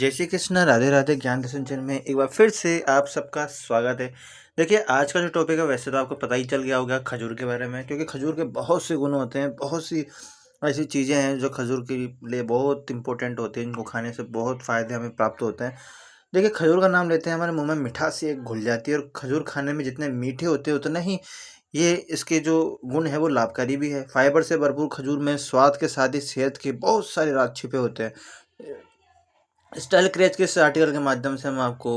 जय श्री कृष्ण, राधे राधे। ज्ञान दर्शन चैनल में एक बार फिर से आप सबका स्वागत है। देखिए, आज का जो टॉपिक है वैसे तो आपको पता ही चल गया होगा खजूर के बारे में, क्योंकि खजूर के बहुत से गुण होते हैं, बहुत सी ऐसी चीज़ें हैं जो खजूर के लिए बहुत इंपॉर्टेंट होती हैं, इनको खाने से बहुत फ़ायदे हमें प्राप्त होते हैं। देखिए, खजूर का नाम लेते हैं हमारे मुंह में मिठास सी एक घुल जाती है, और खजूर खाने में जितने मीठे होते हैं उतना ही ये इसके जो गुण है वो लाभकारी भी है। फाइबर से भरपूर खजूर में स्वाद के साथ ही सेहत के बहुत सारे राज छिपे होते हैं। स्टाइल क्रेज के इस आर्टिकल के माध्यम से हम आपको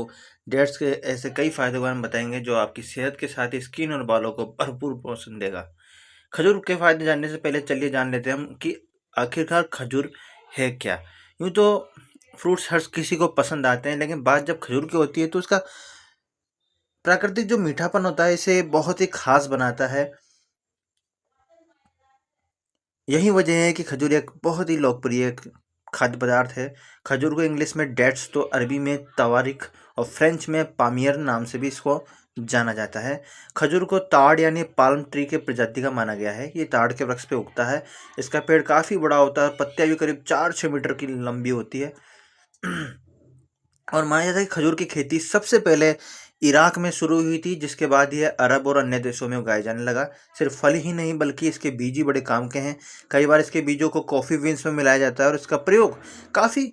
डेट्स के ऐसे कई फायदे के बारे में बताएंगे जो आपकी सेहत के साथ ही स्किन और बालों को भरपूर पोषण देगा। खजूर के फायदे जानने से पहले चलिए जान लेते हैं हम कि आखिरकार खजूर है क्या। यूँ तो फ्रूट्स हर किसी को पसंद आते हैं, लेकिन बात जब खजूर की होती है तो उसका प्राकृतिक जो मीठापन होता है इसे बहुत ही खास बनाता है। यही वजह है कि खजूर एक बहुत ही लोकप्रिय खाद्य पदार्थ है। खजूर को इंग्लिश में डेट्स, तो अरबी में तवारिक और फ्रेंच में पामियर नाम से भी इसको जाना जाता है। खजूर को ताड़ यानी पाल्म ट्री के प्रजाति का माना गया है। ये ताड़ के वृक्ष पे उगता है। इसका पेड़ काफ़ी बड़ा होता है, पत्तियां भी करीब 4-6 मीटर की लंबी होती है। और माना जाता है कि खजूर की खेती सबसे पहले इराक में शुरू हुई थी, जिसके बाद यह अरब और अन्य देशों में उगाया जाने लगा। सिर्फ फल ही नहीं बल्कि इसके बीज भी बड़े काम के हैं। कई बार इसके बीजों को कॉफ़ी बीन्स में मिलाया जाता है और इसका प्रयोग काफ़ी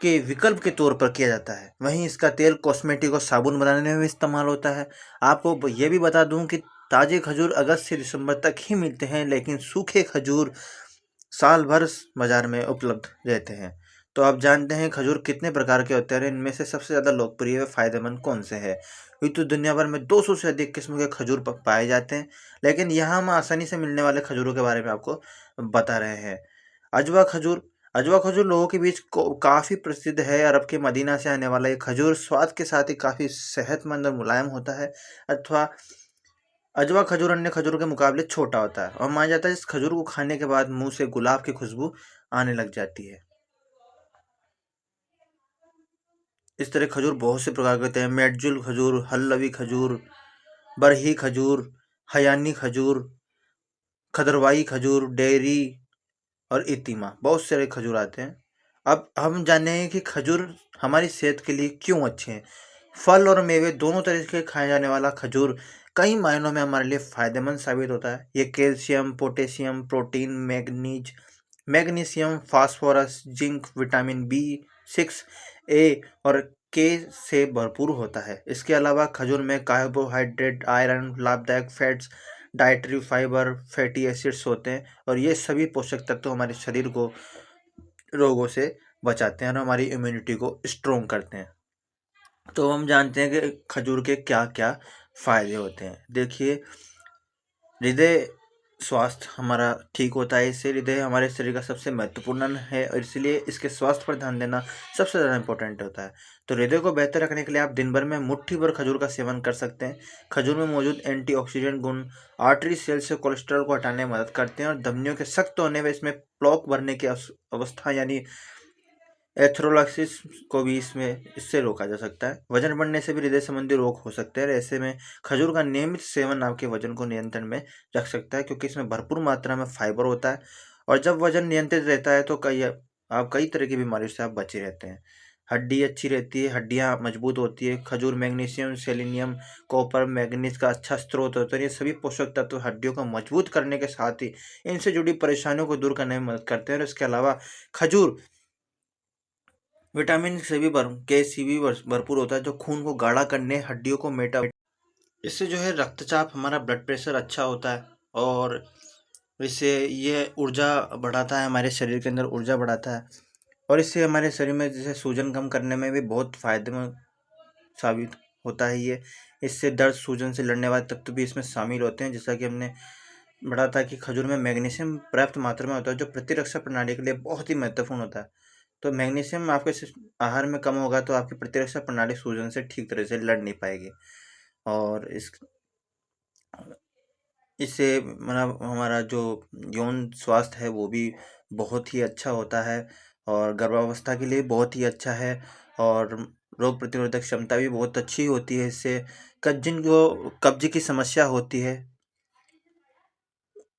के विकल्प के तौर पर किया जाता है। वहीं इसका तेल कॉस्मेटिक और साबुन बनाने में भी इस्तेमाल होता है। आपको ये भी बता दूं कि ताज़े खजूर अगस्त से दिसंबर तक ही मिलते हैं, लेकिन सूखे खजूर साल भर बाजार में उपलब्ध रहते हैं। तो आप जानते हैं खजूर कितने प्रकार के होते हैं, इनमें से सबसे ज़्यादा लोकप्रिय व फायदेमंद कौन से हैं। यूँ तो दुनिया भर में 200 से अधिक किस्म के खजूर पाए जाते हैं, लेकिन यहाँ हम आसानी से मिलने वाले खजूरों के बारे में आपको बता रहे हैं। अजवा खजूर। अजवा खजूर लोगों के बीच काफ़ी प्रसिद्ध है। अरब के मदीना से आने वाला ये खजूर स्वाद के साथ ही काफ़ी सेहतमंद और मुलायम होता है। अथवा अजवा खजूर अन्य खजूरों के मुकाबले छोटा होता है और माना जाता है इस खजूर को खाने के बाद मुंह से गुलाब की खुशबू आने लग जाती है। इस तरह खजूर बहुत से प्रकार के होते हैं। मेडजुल खजूर, हल्लवी खजूर, बरही खजूर, हयानी खजूर, खदरवाई खजूर, डेयरी और इतिमा, बहुत सारे खजूर आते हैं। अब हम जाने हैं कि खजूर हमारी सेहत के लिए क्यों अच्छे हैं। फल और मेवे दोनों तरह के खाए जाने वाला खजूर कई मायनों में हमारे लिए फायदेमंद साबित होता है। ये calcium, potassium, protein, magnesium, phosphorus, zinc, vitamin B6, A और के से भरपूर होता है। इसके अलावा खजूर में कार्बोहाइड्रेट, आयरन, लाभदायक fats, dietary fibre, fatty acids होते हैं, और ये सभी पोषक तत्व हमारे शरीर को रोगों से बचाते हैं और हमारी इम्यूनिटी को स्ट्रोंग करते हैं। तो हम जानते हैं कि खजूर के क्या क्या फायदे होते हैं। देखिए, हृदय स्वास्थ्य हमारा ठीक होता है। इससे हृदय हमारे शरीर का सबसे महत्वपूर्ण अंग है और इसलिए इसके स्वास्थ्य पर ध्यान देना सबसे ज़्यादा इंपॉर्टेंट होता है। तो हृदय को बेहतर रखने के लिए आप दिन भर में मुट्ठी भर खजूर का सेवन कर सकते हैं। खजूर में मौजूद एंटीऑक्सीडेंट गुण आर्टरी सेल से कोलेस्ट्रॉल को हटाने में मदद करते हैं और धमनियों के सख्त होने में इसमें प्लॉक भरने की अवस्था यानी एथेरोस्क्लेरोसिस को भी इससे रोका जा सकता है। वजन बढ़ने से भी हृदय संबंधी रोग हो सकते हैं। ऐसे में खजूर का नियमित सेवन आपके वजन को नियंत्रण में रख सकता है, क्योंकि इसमें भरपूर मात्रा में फाइबर होता है। और जब वजन नियंत्रित रहता है तो कई तरह की बीमारियों से आप बचे रहते हैं। हड्डी अच्छी रहती है, हड्डियाँ मजबूत होती है। खजूर मैग्नीशियम, सेलेनियम, कॉपर, मैग्नीज का अच्छा स्रोत होता है। ये सभी पोषक तत्व हड्डियों को मजबूत करने के साथ ही इनसे जुड़ी परेशानियों को दूर करने में मदद करते हैं। और इसके अलावा खजूर विटामिन से भी भरपूर होता है, जो खून को गाढ़ा करने, हड्डियों को इससे जो है रक्तचाप, हमारा ब्लड प्रेशर अच्छा होता है, और इससे ये ऊर्जा बढ़ाता है, हमारे शरीर के अंदर ऊर्जा बढ़ाता है। और इससे हमारे शरीर में जैसे सूजन कम करने में भी बहुत फायदेमंद साबित होता है ये। इससे दर्द, सूजन से लड़ने वाले तत्व भी इसमें शामिल होते हैं। जैसा कि हमने बढ़ा था कि खजूर में मैग्नीशियम पर्याप्त मात्रा में होता है, जो प्रतिरक्षा प्रणाली के लिए बहुत ही महत्वपूर्ण होता है। तो मैग्नीशियम आपके आहार में कम होगा तो आपकी प्रतिरक्षा प्रणाली सूजन से ठीक तरह से लड़ नहीं पाएगी, और इससे मतलब हमारा जो यौन स्वास्थ्य है वो भी बहुत ही अच्छा होता है, और गर्भावस्था के लिए बहुत ही अच्छा है, और रोग प्रतिरोधक क्षमता भी बहुत अच्छी होती है इससे। जिनको कब्ज की समस्या होती है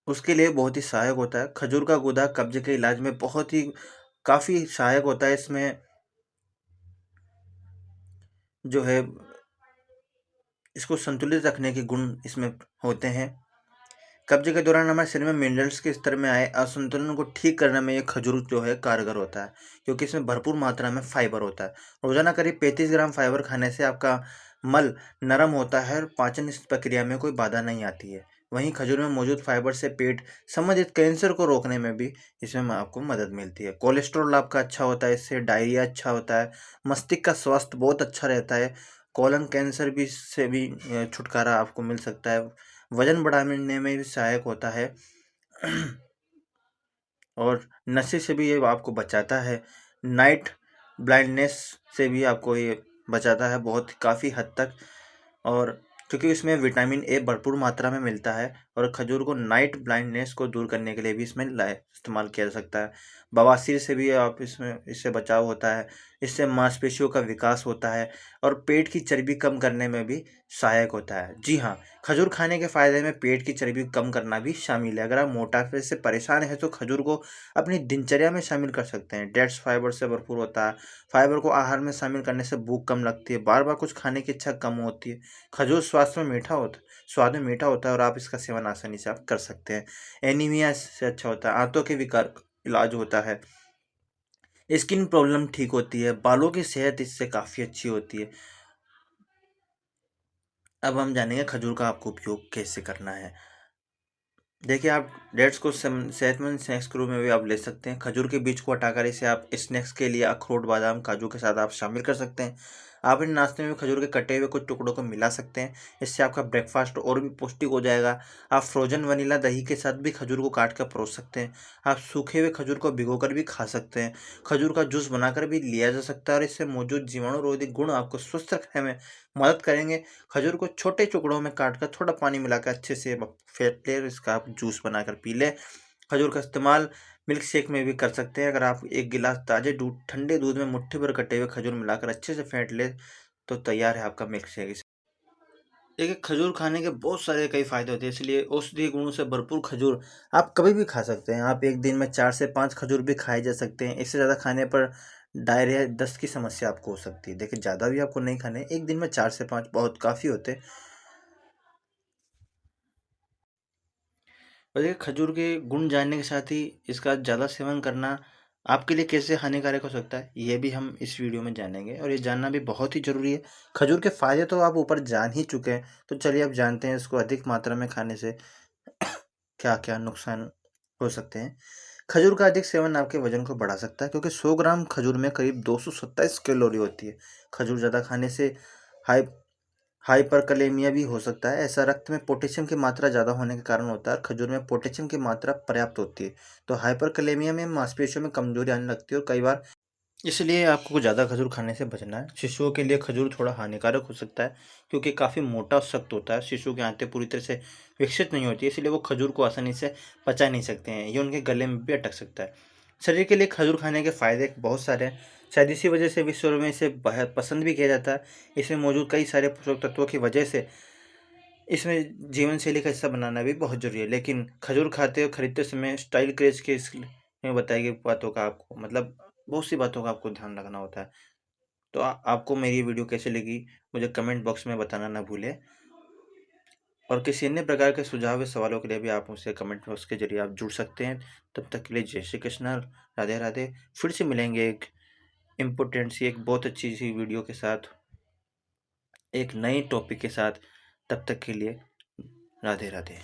उसके लिए बहुत ही सहायक होता है। खजूर का गूदा कब्ज के इलाज में बहुत ही काफ़ी सहायक होता है। इसमें जो है इसको संतुलित रखने के गुण इसमें होते हैं। कब्ज के दौरान हमारे शरीर में मिनरल्स के स्तर में आए असंतुलन को ठीक करने में ये खजूर जो है कारगर होता है, क्योंकि इसमें भरपूर मात्रा में फाइबर होता है। रोजाना करीब 35 ग्राम फाइबर खाने से आपका मल नरम होता है और पाचन इस प्रक्रिया में कोई बाधा नहीं आती है। वहीं खजूर में मौजूद फाइबर से पेट संबंधित कैंसर को रोकने में भी इसमें आपको मदद मिलती है। कोलेस्ट्रॉल आपका अच्छा होता है, इससे डायरिया अच्छा होता है, मस्तिष्क का स्वास्थ्य बहुत अच्छा रहता है, कोलन कैंसर भी से भी छुटकारा आपको मिल सकता है, वजन बढ़ाने में भी सहायक होता है और नशे से भी ये आपको बचाता है। नाइट ब्लाइंडनेस से भी आपको ये बचाता है बहुत काफ़ी हद तक। और क्योंकि इसमें विटामिन ए भरपूर मात्रा में मिलता है और खजूर को नाइट ब्लाइंडनेस को दूर करने के लिए भी इसमें इस्तेमाल किया जा सकता है। बवासीर से भी आप इससे बचाव होता है, इससे मांसपेशियों का विकास होता है और पेट की चर्बी कम करने में भी सहायक होता है। जी हाँ, खजूर खाने के फायदे में पेट की चर्बी कम करना भी शामिल है। अगर आप मोटापे से परेशान हैं तो खजूर को अपनी दिनचर्या में शामिल कर सकते हैं। डेट्स फाइबर से भरपूर होता है। फाइबर को आहार में शामिल करने से भूख कम लगती है, बार बार कुछ खाने की इच्छा कम होती है। खजूर स्वाद में मीठा होता है और आप इसका सेवन आसानी से आप कर सकते हैं। एनीमिया से अच्छा होता है, आंतों के विकार का इलाज होता है, स्किन प्रॉब्लम ठीक होती है, बालों की सेहत इससे काफ़ी अच्छी होती है। अब हम जानेंगे खजूर का आपको उपयोग कैसे करना है। देखिए, आप डेट्स को सेहतमंद स्नैक्स के रूप में भी आप ले सकते हैं। खजूर के बीज को हटाकर इसे आप स्नैक्स के लिए अखरोट, बादाम, काजू के साथ आप शामिल कर सकते हैं। आप इन नाश्ते में खजूर के कटे हुए कुछ टुकड़ों को मिला सकते हैं। इससे आपका ब्रेकफास्ट और भी पौष्टिक हो जाएगा। आप फ्रोजन वनीला दही के साथ भी खजूर को काट कर परोस सकते हैं। आप सूखे हुए खजूर को भिगोकर भी खा सकते हैं। खजूर का जूस बनाकर भी लिया जा सकता है और इससे मौजूद जीवाणु रोधी गुण आपको स्वस्थ रखने में मदद करेंगे। खजूर को छोटे टुकड़ों में काटकर थोड़ा पानी मिलाकर अच्छे से फेंट लें और इसका आप जूस बनाकर पी लें। खजूर का इस्तेमाल मिल्क शेक में भी कर सकते हैं। अगर आप एक गिलास ताज़े दूध ठंडे दूध में मुट्ठी भर कटे हुए खजूर मिलाकर अच्छे से फेंट लें तो तैयार है आपका मिल्क शेक। देखिए, खजूर खाने के बहुत सारे कई फायदे होते हैं, इसलिए औषधीय गुणों से भरपूर खजूर आप कभी भी खा सकते हैं। आप एक दिन में 4 से 5 खजूर भी खाए जा सकते हैं। इससे ज़्यादा खाने पर डायरिया, दस्त की समस्या आपको हो सकती है। देखिए, ज़्यादा भी आपको नहीं खाने, एक दिन में 4 से 5 बहुत काफ़ी होते हैं। और देखिए, खजूर के गुण जानने के साथ ही इसका ज़्यादा सेवन करना आपके लिए कैसे हानिकारक हो सकता है, ये भी हम इस वीडियो में जानेंगे और ये जानना भी बहुत ही ज़रूरी है। खजूर के फ़ायदे तो आप ऊपर जान ही चुके हैं, तो चलिए अब जानते हैं इसको अधिक मात्रा में खाने से क्या क्या नुकसान हो सकते हैं। खजूर का अधिक सेवन आपके वजन को बढ़ा सकता है, क्योंकि 100 ग्राम खजूर में करीब 227 कैलोरी होती है। खजूर ज़्यादा खाने से हाई हाइपरकलेमिया भी हो सकता है। ऐसा रक्त में पोटेशियम की मात्रा ज़्यादा होने के कारण होता है और खजूर में पोटेशियम की मात्रा पर्याप्त होती है। तो हाइपरकलेमिया में मांसपेशियों में कमजोरी आने लगती है और कई बार इसलिए आपको ज़्यादा खजूर खाने से बचना है। शिशुओं के लिए खजूर थोड़ा हानिकारक हो सकता है, क्योंकि काफ़ी मोटा और सख्त होता है। शिशु की आंतें पूरी तरह से विकसित नहीं होती है, इसलिए वो खजूर को आसानी से पचा नहीं सकते हैं। ये उनके गले में भी अटक सकता है। शरीर के लिए खजूर खाने के फ़ायदे बहुत सारे हैं। शायद इसी वजह से विश्व में इसे बेहद पसंद भी किया जाता है। इसमें मौजूद कई सारे पोषक तत्वों की वजह से इसमें जीवन शैली का हिस्सा बनाना भी बहुत ज़रूरी है। लेकिन खजूर खाते और खरीदते समय स्टाइल क्रेज के इसमें बताई गई बातों का आपको मतलब बहुत सी बातों का आपको ध्यान रखना होता है। तो आपको मेरी ये वीडियो कैसी लगी, मुझे कमेंट बॉक्स में बताना ना भूलें। और किसी अन्य प्रकार के सुझाव या सवालों के लिए भी आप मुझसे कमेंट बॉक्स के जरिए आप जुड़ सकते हैं। तब तक के लिए जय श्री कृष्ण, राधे राधे। फिर से मिलेंगे एक इम्पोर्टेंट सी, एक बहुत अच्छी सी वीडियो के साथ, एक नए टॉपिक के साथ। तब तक के लिए राधे राधे।